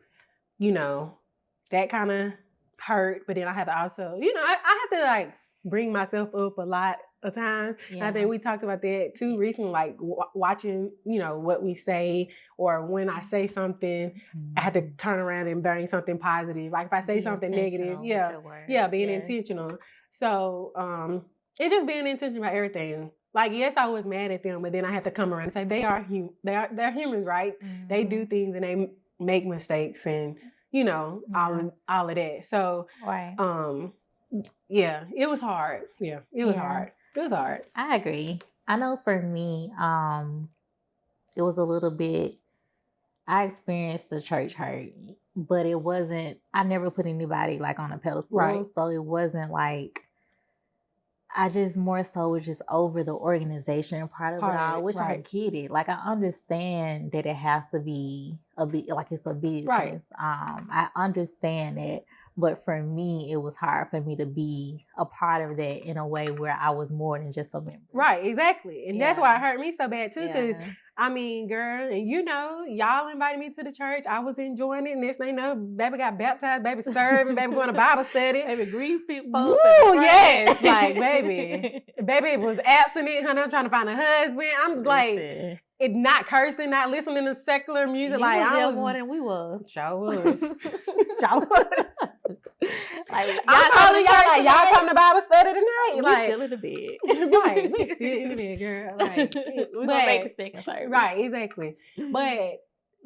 C: that kind of hurt. But then I had to also, I had to like bring myself up a lot of times. Yeah. I think we talked about that too recently, like watching, what we say, or when I say something, I had to turn around and bring something positive. Like if I say something negative, being intentional. So it's just being intentional about everything. Like, yes, I was mad at them, but then I had to come around and say they're humans, right? Mm-hmm. They do things and they make mistakes and all of that. So
A: right.
C: It was hard. Yeah, it was hard. It was hard.
A: I agree. I know for me, it was a little bit, I experienced the church hurt, but it wasn't, I never put anybody like on a pedestal. Right. So it wasn't like, I just more so was just over the organization part of it all, which I get it. Like I understand that it has to be like it's a business. Right. I understand it. But for me, it was hard for me to be a part of that in a way where I was more than just a member.
C: Right, exactly. And that's why it hurt me so bad too. Because, I mean, girl, and y'all invited me to the church. I was enjoying it. And next thing you know, baby got baptized, baby serving, baby going to Bible study.
A: Baby green feet.
C: Woo, yes. Like, baby was abstinent, honey, I'm trying to find a husband. I'm like, it not cursing, not listening to secular music.
A: You
C: like
A: I was more than we was.
C: Sure was. Sure was.
A: Like
C: y'all come to Bible study tonight.
A: We
C: like
A: still in the bed.
C: Right. We still in the bed, girl. Like
A: we're gonna make the second service.
C: Right, exactly. But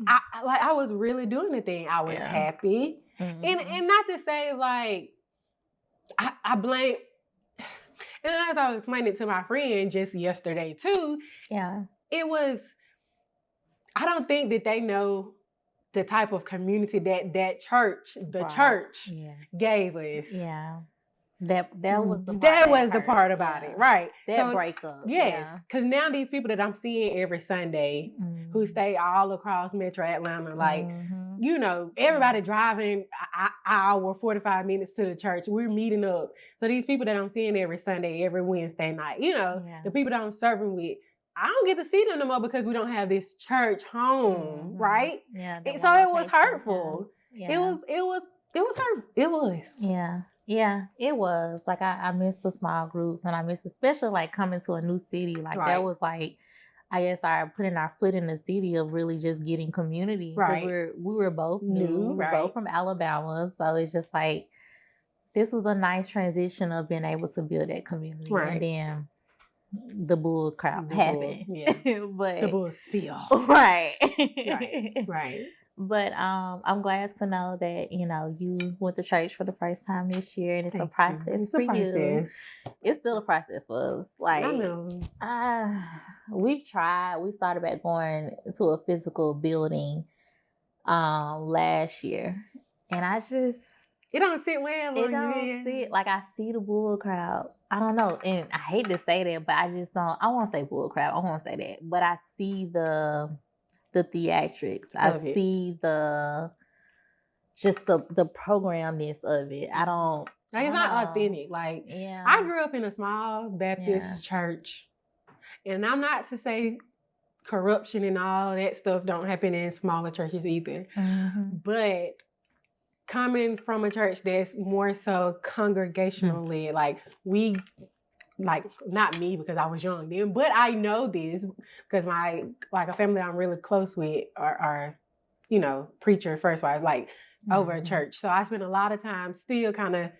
C: I was really doing the thing. I was happy. Mm-hmm. And not to say like I blame, and as I was explaining it to my friend just yesterday too.
A: Yeah.
C: It was, I don't think that they know the type of community that church, church gave us.
A: Yeah. That was the part
C: that was the part about it, right?
A: That breakup.
C: Yes, because now these people that I'm seeing every Sunday who stay all across Metro Atlanta, like, everybody driving an hour, 45 minutes to the church. We're meeting up. So these people that I'm seeing every Sunday, every Wednesday night, the people that I'm serving with, I don't get to see them no more because we don't have this church home, right?
A: Yeah.
C: So it was hurtful.
A: Yeah.
C: It was It was.
A: Yeah, it was. Like, I missed the small groups, and I missed especially, like, coming to a new city. Like,
C: Right.
A: that was, like, I guess putting our foot in the city of really just getting community. Because
C: Right.
A: we were both new.
C: Right.
A: We're both from Alabama. So it's just like, this was a nice transition of being able to build that community.
C: Right.
A: And then the bull crowd happened.
C: Yeah.
A: But
C: The bull spill.
A: Right.
C: Right.
A: But I'm glad to know that, you know, you went to church for the first time this year, and it's a process for you. It's still a process for us. Like,
C: I know.
A: We've tried. We started back going to a physical building last year, and
C: it don't sit well.
A: It don't sit. Like, I see the bull crowd. I don't know, and I hate to say that, but I just don't. I won't say bull crowd. I won't say that, but I see the theatrics. I see the programness of it. I don't.
C: Like, it's not authentic. Like, I grew up in a small Baptist church, and I'm not to say corruption and all that stuff don't happen in smaller churches either.
A: Mm-hmm.
C: But coming from a church that's more so congregationally, like, we, like, not me because I was young then, but I know this because a family I'm really close with are you know, preacher first wife, like, over a church. So I spent a lot of time still kind of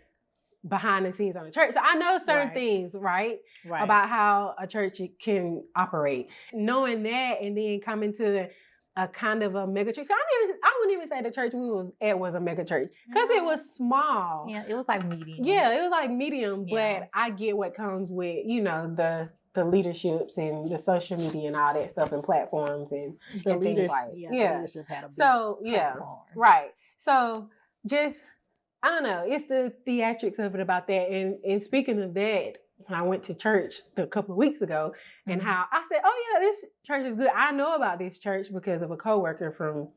C: behind the scenes on the church. So I know certain things, right, about how a church can operate. Knowing that, and then coming to a kind of a mega church. I wouldn't even say the church we was at was a mega church because it was small.
A: Yeah, it was like medium.
C: Yeah, it was like medium, but I get what comes with, you know, the leaderships and the social media and all that stuff and platforms and
A: the leadership.
C: Like,
A: the leadership had a big platform.
C: Right. So just, I don't know, it's the theatrics of it about that. And speaking of that, when I went to church a couple of weeks ago, and how I said, oh yeah, this church is good. I know about this church because of a coworker from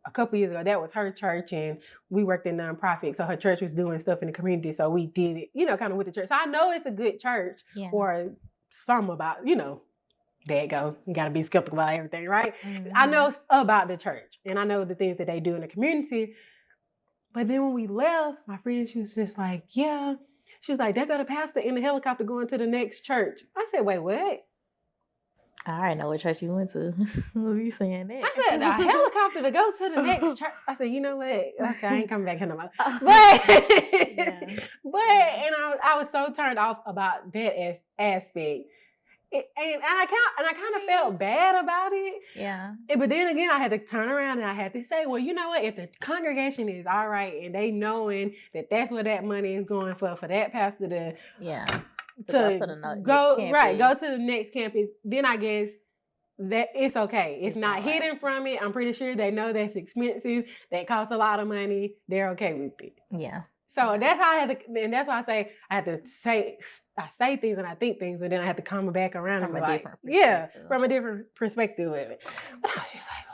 C: a couple of years ago. That was her church, and we worked in nonprofit. So her church was doing stuff in the community. So we did it, you know, kind of with the church. So I know it's a good church, or some about, you know, there you go. You got to be skeptical about everything, right? Mm-hmm. I know about the church, and I know the things that they do in the community. But then when we left, my friend, she was just like, yeah. She was like, they got a pastor in the helicopter going to the next church. I said, wait, what?
A: I already know what church you went to. What were you saying that?
C: I said, a helicopter to go to the next church. I said, you know what? Okay, I ain't coming back here no more. But I was so turned off about that aspect. And I kind of felt bad about it.
A: Yeah.
C: But then again, I had to turn around and I had to say, well, you know what? If the congregation is all right and they knowing that that's where that money is going for that pastor to go to the next campus, then I guess that it's okay. It's not hidden from it. I'm pretty sure they know that's expensive. That costs a lot of money. They're okay with it.
A: Yeah.
C: So that's how I had to, and that's why I say things and I think things, but then I have to come back around
A: from
C: and
A: a different perspective.
C: From a different perspective with it. But I was just like,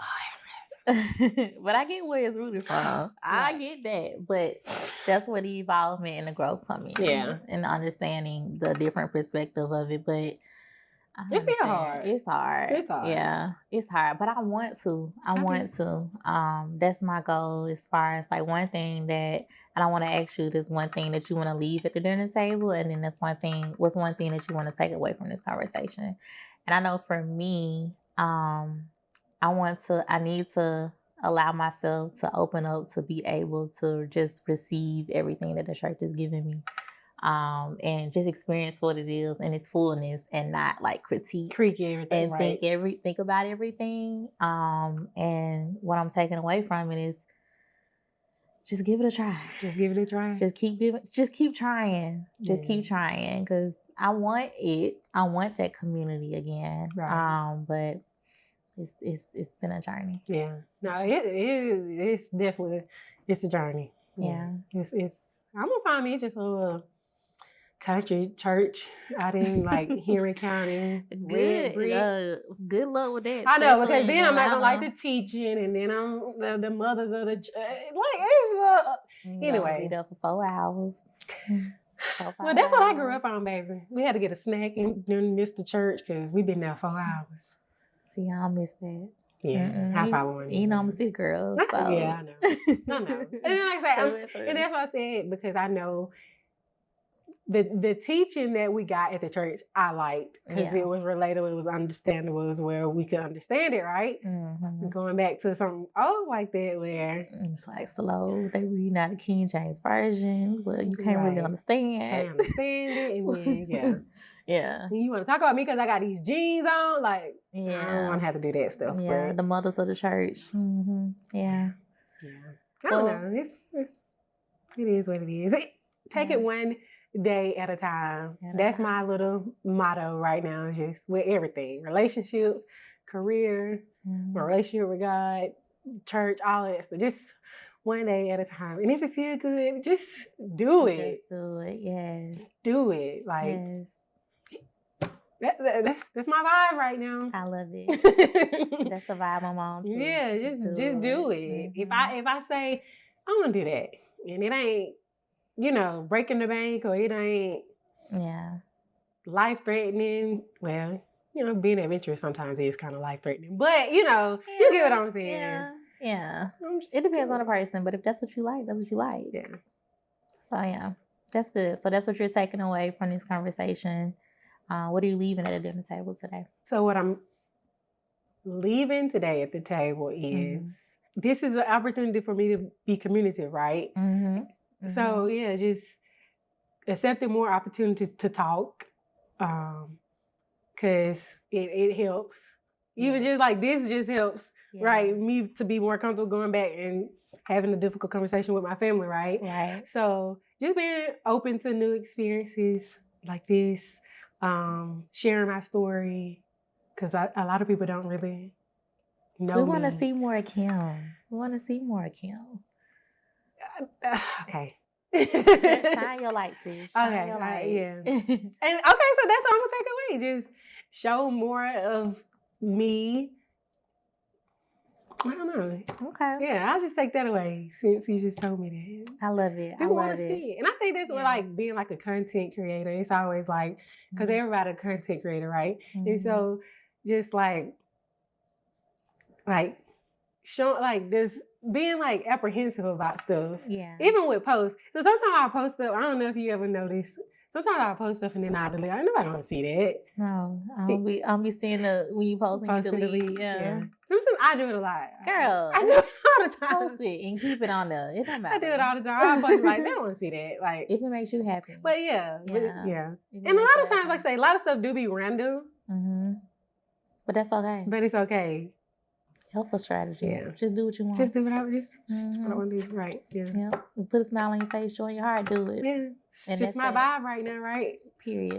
C: Lord.
A: But I get where it's rooted from. I get that, but that's where the involvement and the growth come in.
C: Yeah,
A: and understanding the different perspective of it, but.
C: It's still hard.
A: It's hard. Yeah, it's hard. But I want to. That's my goal as far as like one thing that, and I want to ask you this one thing that you want to leave at the dinner table, and then what's one thing that you want to take away from this conversation. And I know for me, I need to allow myself to open up to be able to just receive everything that the church is giving me. And just experience what it is in its fullness, and not like critique everything, and think about everything. And what I'm taking away from it is just give it a try. Just give it a try. Just keep trying. Just keep trying, because I want it. I want that community again. Right. But it's been a journey. Yeah. No, it's definitely a journey. Yeah. It's I'm gonna find me just a little country church out in like Henry County. Good luck with that. I know, because then I'm not gonna like the teaching, and then I'm the mothers of the anyway. Be there for 4 hours. Well, that's what I grew up on, baby. We had to get a snack and then miss the church because we've been there 4 hours. See, I miss that.
C: Yeah, I probably won't.
A: You know, I'm a city girl. So.
C: Yeah, I know. I know. And then, like I say, and that's what I said, because I know the teaching that we got at the church, I liked, because it was relatable, it was understandable, it was where we could understand it, right? Going back to something old like that, where
A: it's like slow, they reading out the King James version, but you can't really understand.
C: Can't understand it, and then
A: yeah.
C: And you want to talk about me because I got these jeans on, like I don't want to have to do that stuff.
A: Yeah,
C: but
A: the mothers of the church. Yeah.
C: I don't know. It is what it is. Take it one day at a time. That's my little motto right now. Is just with everything, relationships, career, my relationship with God, church, all that stuff. Just one day at a time. And if it feels good, just do it.
A: Just do it. Yes.
C: Just do it. Like that's my vibe right now.
A: I love it. That's the vibe I'm on too.
C: Yeah, just do it. If I say I want to do that, and it ain't, breaking the bank, or it ain't life threatening. Well, being adventurous sometimes is kind of life threatening, but you get what I'm saying.
A: Yeah. It depends on the person, but if that's what you like, that's what you like.
C: Yeah.
A: So that's good. So that's what you're taking away from this conversation. What are you leaving at the dinner table today?
C: So what I'm leaving today at the table is this is an opportunity for me to be communicative, right? So just accepting more opportunities to talk, because it helps. Even just like this just helps, right? Me to be more comfortable going back and having a difficult conversation with my family, right?
A: Right.
C: So just being open to new experiences like this. Sharing my story, because a lot of people don't really know
A: We want to
C: me.
A: see more Kim.
C: Okay.
A: Shine your light, sis.
C: Okay.
A: Your light.
C: And okay, so that's what I'm gonna take away. Just show more of me. I don't know.
A: Okay.
C: Yeah, I'll just take that away since you just told me that.
A: I love it.
C: People want to see it. And I think that's what, like, being like a content creator, it's always like, because everybody's a content creator, right? And so just like show, like this, being like apprehensive about stuff.
A: Yeah.
C: Even with posts. So sometimes I'll post stuff, I don't know if you ever noticed. Sometimes I'll post stuff and then I'll delete. Nobody want to see that.
A: No, I'll be seeing when you post and you delete. Yeah.
C: Sometimes I do it a lot.
A: Girl,
C: I do it all the time.
A: Post it and keep it on there. It don't matter.
C: I do it all the time. I post it like, they don't want to see that. Like,
A: if it makes you happy.
C: But And a lot of times, like I say, a lot of stuff do be random.
A: But that's okay.
C: But it's okay.
A: Helpful strategy.
C: Yeah.
A: Just do what you want.
C: Just do what I what I want to do. Right. Yeah.
A: Yep. Put a smile on your face, joy in your heart, do it.
C: Yeah. It's just my vibe right now, right?
A: Period.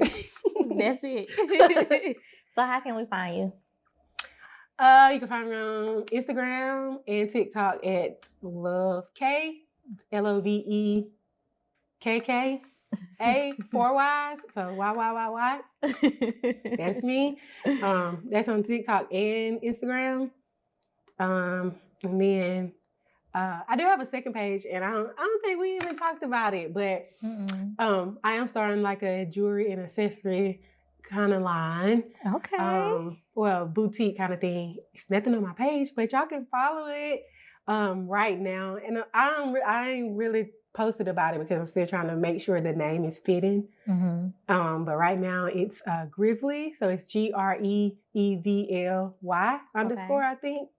A: That's it. So how can we find you?
C: You can find me on Instagram and TikTok at LoveK, LoveKK, 4 Ys, so Y. That's me. That's on TikTok and Instagram. And then I do have a second page, and I don't think we even talked about it, but I am starting like a jewelry and accessory kind of line.
A: Okay.
C: Well, boutique kind of thing. It's nothing on my page, but y'all can follow it right now. And I ain't really posted about it because I'm still trying to make sure the name is fitting. But right now it's Grively, so it's GREEVLY _ I think.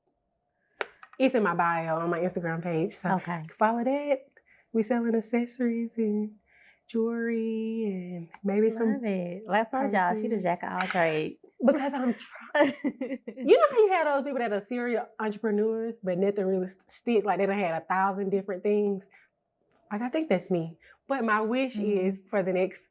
C: It's in my bio on my Instagram page, so follow that. We selling accessories and jewelry and maybe some.
A: Love it. Well, I told y'all she the jack of all trades.
C: Because I'm trying. You know how you have those people that are serial entrepreneurs, but nothing really sticks. Like they done had 1,000 different things. Like I think that's me. But my wish is for the next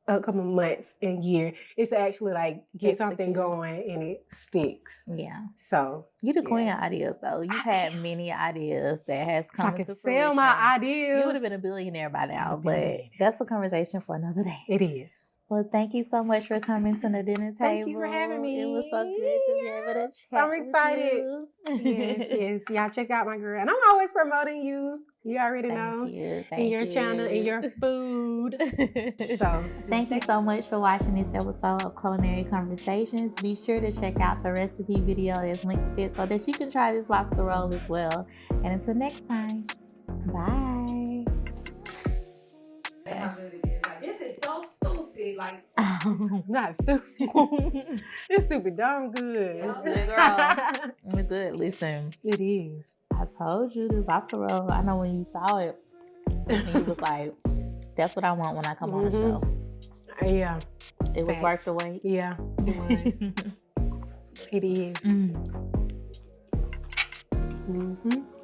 C: couple of months and year is to actually like get something going and it sticks.
A: Yeah.
C: So
A: you the queen of ideas though. You've had many ideas that has come into fruition.
C: Sell my ideas.
A: You would have been a billionaire by now, but that's a conversation for another day.
C: It is.
A: Well, thank you so much for coming to the dinner table.
C: Thank you for having me.
A: It was so good to be able to chat.
C: I'm excited. Yes. Y'all check out my girl. And I'm always promoting you. You already know. In your channel, in your food. So
A: thank you so much for watching this episode of Culinary Conversations. Be sure to check out the recipe video that's linked fit so that you can try this lobster roll as well. And until next time, bye.
D: This is so stupid. Like,
C: not stupid. It's stupid dumb good.
A: It's good, girl. It's good. Listen,
C: It is.
A: I told you this lobster roll. I know when you saw it, and you was like, "That's what I want when I come on the show."
C: Yeah.
A: It was worth the wait.
C: Yeah, it was. It is.
A: Mm.
C: Mm-hmm.